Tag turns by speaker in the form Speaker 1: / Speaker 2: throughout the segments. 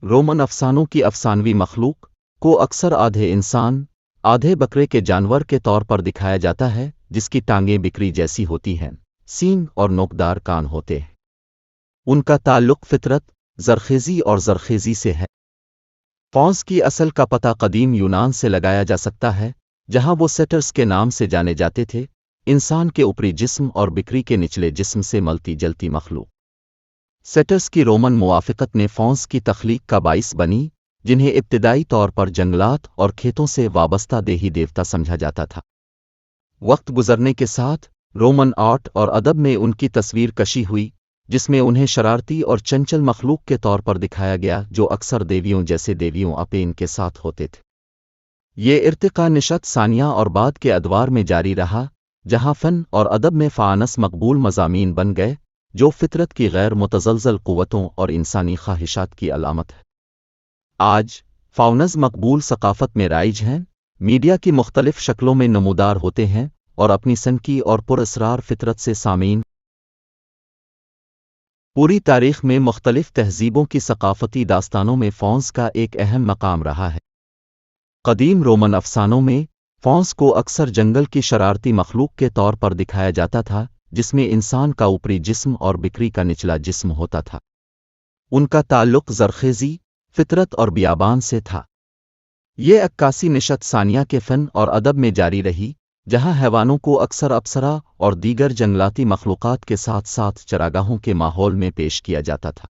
Speaker 1: Roman افسانوں کی افسانوی مخلوق کو اکثر آدھے انسان آدھے بکرے کے جانور کے طور پر دکھایا جاتا ہے، جس کی ٹانگیں بکری جیسی ہوتی ہیں، سینگ اور نوکدار کان ہوتے ہیں۔ ان کا تعلق فطرت، زرخیزی اور زرخیزی سے ہے۔ فونس کی اصل کا پتہ قدیم یونان سے لگایا جا سکتا ہے، جہاں وہ سیٹرس کے نام سے جانے جاتے تھے، انسان کے اوپری جسم اور بکری کے نچلے جسم سے ملتی جلتی مخلوق۔ سیٹرس کی رومن موافقت نے فونس کی تخلیق کا باعث بنی، جنہیں ابتدائی طور پر جنگلات اور کھیتوں سے وابستہ دیہی دیوتا سمجھا جاتا تھا۔ وقت گزرنے کے ساتھ رومن آرٹ اور ادب میں ان کی تصویر کشی ہوئی، جس میں انہیں شرارتی اور چنچل مخلوق کے طور پر دکھایا گیا جو اکثر دیویوں جیسے دیویوں اپین کے ساتھ ہوتے تھے۔ یہ ارتقاء نشت ثانیہ اور بعد کے ادوار میں جاری رہا، جہاں فن اور ادب میں فانس مقبول مضامین بن گئے، جو فطرت کی غیر متزلزل قوتوں اور انسانی خواہشات کی علامت ہے۔ آج فاؤنز مقبول ثقافت میں رائج ہیں، میڈیا کی مختلف شکلوں میں نمودار ہوتے ہیں اور اپنی سنکی اور پراسرار فطرت سے سامعین پوری تاریخ میں مختلف تہذیبوں کی ثقافتی داستانوں میں فونس کا ایک اہم مقام رہا ہے۔ قدیم رومن افسانوں میں فونس کو اکثر جنگل کی شرارتی مخلوق کے طور پر دکھایا جاتا تھا، جس میں انسان کا اوپری جسم اور بکری کا نچلا جسم ہوتا تھا۔ ان کا تعلق زرخیزی، فطرت اور بیابان سے تھا۔ یہ عکاسی نشت ثانیہ کے فن اور ادب میں جاری رہی، جہاں حیوانوں کو اکثر اپسرا اور دیگر جنگلاتی مخلوقات کے ساتھ ساتھ چراگاہوں کے ماحول میں پیش کیا جاتا تھا۔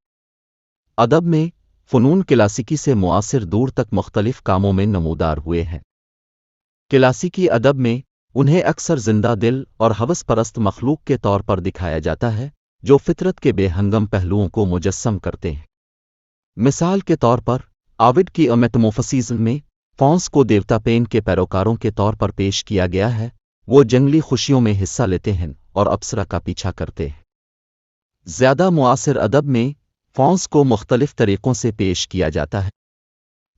Speaker 1: ادب میں فنون کلاسیکی سے معاصر دور تک مختلف کاموں میں نمودار ہوئے ہیں۔ کلاسیکی ادب میں انہیں اکثر زندہ دل اور ہوس پرست مخلوق کے طور پر دکھایا جاتا ہے، جو فطرت کے بے ہنگم پہلوؤں کو مجسم کرتے ہیں۔ مثال کے طور پر آوڈ کی میٹامورفوسز میں فونس کو دیوتا پین کے پیروکاروں کے طور پر پیش کیا گیا ہے۔ وہ جنگلی خوشیوں میں حصہ لیتے ہیں اور اپسرا کا پیچھا کرتے ہیں۔ زیادہ معاصر ادب میں فونس کو مختلف طریقوں سے پیش کیا جاتا ہے۔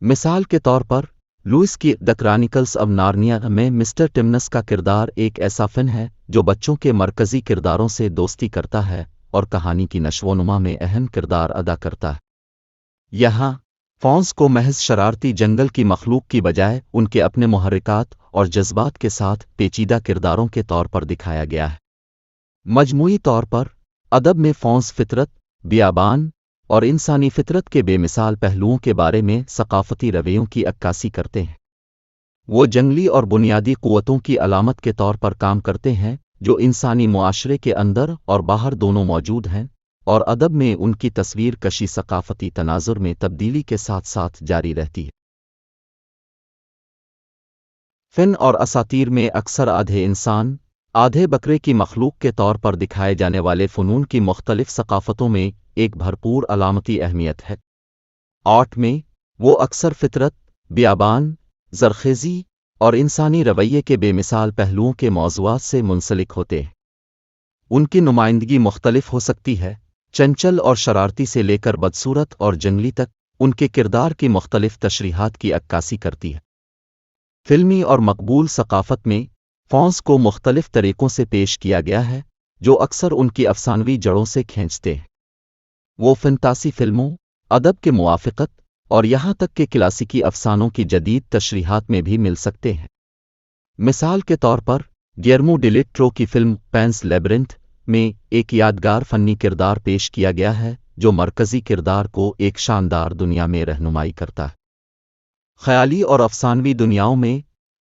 Speaker 1: مثال کے طور پر لوئس کی دی کرانیکلز آف نارنیا میں مسٹر ٹمنس کا کردار ایک ایسا فن ہے جو بچوں کے مرکزی کرداروں سے دوستی کرتا ہے اور کہانی کی نشو و نما میں اہم کردار ادا کرتا ہے۔ یہاں فونس کو محض شرارتی جنگل کی مخلوق کی بجائے ان کے اپنے محرکات اور جذبات کے ساتھ پیچیدہ کرداروں کے طور پر دکھایا گیا ہے۔ مجموعی طور پر ادب میں فونس فطرت، بیابان اور انسانی فطرت کے بے مثال پہلوؤں کے بارے میں ثقافتی رویوں کی عکاسی کرتے ہیں۔ وہ جنگلی اور بنیادی قوتوں کی علامت کے طور پر کام کرتے ہیں جو انسانی معاشرے کے اندر اور باہر دونوں موجود ہیں، اور ادب میں ان کی تصویر کشی ثقافتی تناظر میں تبدیلی کے ساتھ ساتھ جاری رہتی ہے۔ فن اور اساطیر میں اکثر آدھے انسان آدھے بکرے کی مخلوق کے طور پر دکھائے جانے والے فنون کی مختلف ثقافتوں میں ایک بھرپور علامتی اہمیت ہے۔ آرٹ میں وہ اکثر فطرت، بیابان، زرخیزی اور انسانی رویے کے بے مثال پہلوؤں کے موضوعات سے منسلک ہوتے ہیں۔ ان کی نمائندگی مختلف ہو سکتی ہے، چنچل اور شرارتی سے لے کر بدصورت اور جنگلی تک، ان کے کردار کی مختلف تشریحات کی عکاسی کرتی ہے۔ فلمی اور مقبول ثقافت میں فونس کو مختلف طریقوں سے پیش کیا گیا ہے، جو اکثر ان کی افسانوی جڑوں سے کھینچتے ہیں۔ وہ فنتاسی فلموں، ادب کے موافقت اور یہاں تک کہ کلاسیکی افسانوں کی جدید تشریحات میں بھی مل سکتے ہیں۔ مثال کے طور پر گیرمو ڈیل ٹورو کی فلم پینز لیبرنتھ میں ایک یادگار فنی کردار پیش کیا گیا ہے جو مرکزی کردار کو ایک شاندار دنیا میں رہنمائی کرتا ہے۔ خیالی اور افسانوی دنیاؤں میں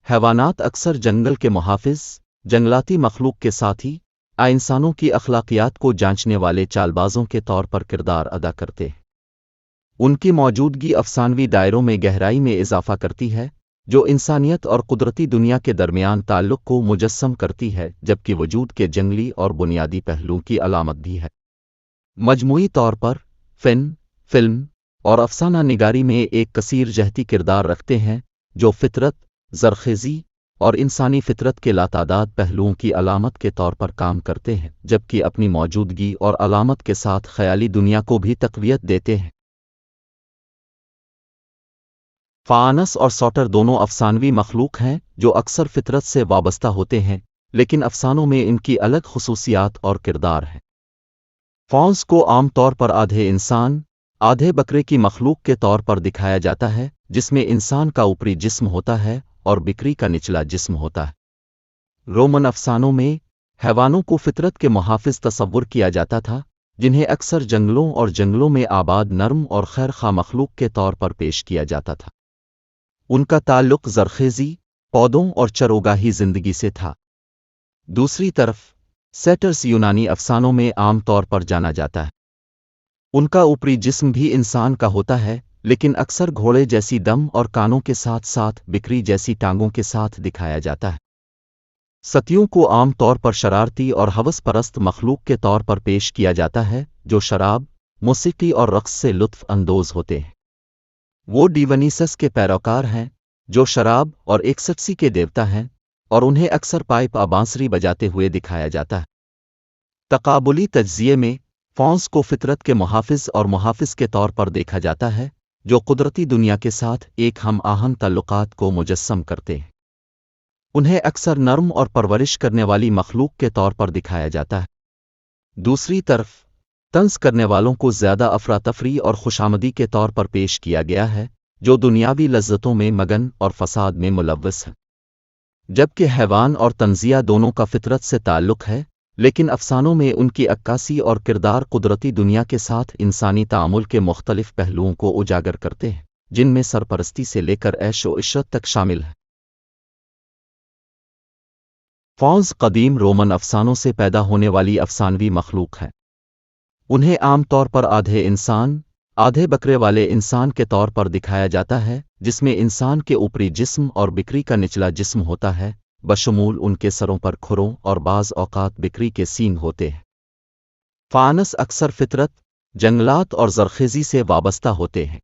Speaker 1: حیوانات اکثر جنگل کے محافظ، جنگلاتی مخلوق کے ساتھی، انسانوں کی اخلاقیات کو جانچنے والے چالبازوں کے طور پر کردار ادا کرتے ہیں۔ ان کی موجودگی افسانوی دائروں میں گہرائی میں اضافہ کرتی ہے، جو انسانیت اور قدرتی دنیا کے درمیان تعلق کو مجسم کرتی ہے، جبکہ وجود کے جنگلی اور بنیادی پہلوؤں کی علامت بھی ہے۔ مجموعی طور پر فن، فلم اور افسانہ نگاری میں ایک کثیر جہتی کردار رکھتے ہیں، جو فطرت، زرخیزی اور انسانی فطرت کے لاتعداد پہلوؤں کی علامت کے طور پر کام کرتے ہیں، جبکہ اپنی موجودگی اور علامت کے ساتھ خیالی دنیا کو بھی تقویت دیتے ہیں۔ فانس اور سوٹر دونوں افسانوی مخلوق ہیں جو اکثر فطرت سے وابستہ ہوتے ہیں، لیکن افسانوں میں ان کی الگ خصوصیات اور کردار ہیں۔ فونس کو عام طور پر آدھے انسان، آدھے بکرے کی مخلوق کے طور پر دکھایا جاتا ہے جس میں انسان کا اوپری جسم ہوتا ہے اور بکری کا نچلا جسم ہوتا ہے۔ رومن افسانوں میں حیوانوں کو فطرت کے محافظ تصور کیا جاتا تھا، جنہیں اکثر جنگلوں اور جنگلوں میں آباد نرم اور خیر خواہ مخلوق کے طور پر پیش کیا جاتا تھا۔ ان کا تعلق زرخیزی، پودوں اور چروگاہی زندگی سے تھا۔ دوسری طرف سیٹرس یونانی افسانوں میں عام طور پر جانا جاتا ہے۔ ان کا اوپری جسم بھی انسان کا ہوتا ہے، لیکن اکثر گھوڑے جیسی دم اور کانوں کے ساتھ ساتھ بکری جیسی ٹانگوں کے ساتھ دکھایا جاتا ہے۔ ستیوں کو عام طور پر شرارتی اور ہوس پرست مخلوق کے طور پر پیش کیا جاتا ہے جو شراب، موسیقی اور رقص سے لطف اندوز ہوتے ہیں۔ وہ ڈیونیسس کے پیروکار ہیں جو شراب اور ایکسٹسی کے دیوتا ہیں، اور انہیں اکثر پائپ بانسری بجاتے ہوئے دکھایا جاتا ہے۔ تقابلی تجزیے میں فونس کو فطرت کے محافظ اور محافظ کے طور پر دیکھا جاتا ہے جو قدرتی دنیا کے ساتھ ایک ہم آہنگ تعلقات کو مجسم کرتے ہیں۔ انہیں اکثر نرم اور پرورش کرنے والی مخلوق کے طور پر دکھایا جاتا ہے۔ دوسری طرف طنز کرنے والوں کو زیادہ افراتفری اور خوشامدی کے طور پر پیش کیا گیا ہے جو دنیاوی لذتوں میں مگن اور فساد میں ملوث ہے۔ جبکہ حیوان اور طنزیہ دونوں کا فطرت سے تعلق ہے، لیکن افسانوں میں ان کی عکاسی اور کردار قدرتی دنیا کے ساتھ انسانی تعامل کے مختلف پہلوؤں کو اجاگر کرتے ہیں، جن میں سرپرستی سے لے کر عیش و عشرت تک شامل ہے۔ فونس قدیم رومن افسانوں سے پیدا ہونے والی افسانوی مخلوق ہے۔ انہیں عام طور پر آدھے انسان، آدھے بکرے والے انسان کے طور پر دکھایا جاتا ہے جس میں انسان کے اوپری جسم اور بکری کا نچلا جسم ہوتا ہے، بشمول ان کے سروں پر کھروں اور بعض اوقات بکری کے سینگ ہوتے ہیں۔ فانس اکثر فطرت، جنگلات اور زرخیزی سے وابستہ ہوتے ہیں۔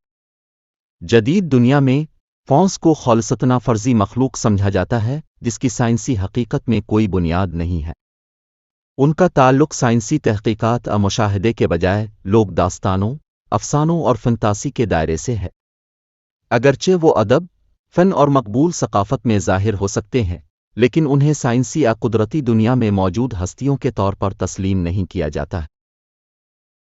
Speaker 1: جدید دنیا میں فونس کو خالصتاً فرضی مخلوق سمجھا جاتا ہے جس کی سائنسی حقیقت میں کوئی بنیاد نہیں ہے۔ ان کا تعلق سائنسی تحقیقات مشاہدے کے بجائے لوک داستانوں، افسانوں اور فنتاسی کے دائرے سے ہے۔ اگرچہ وہ ادب، فن اور مقبول ثقافت میں ظاہر ہو سکتے ہیں، لیکن انہیں سائنسی یا قدرتی دنیا میں موجود ہستیوں کے طور پر تسلیم نہیں کیا جاتا ہے۔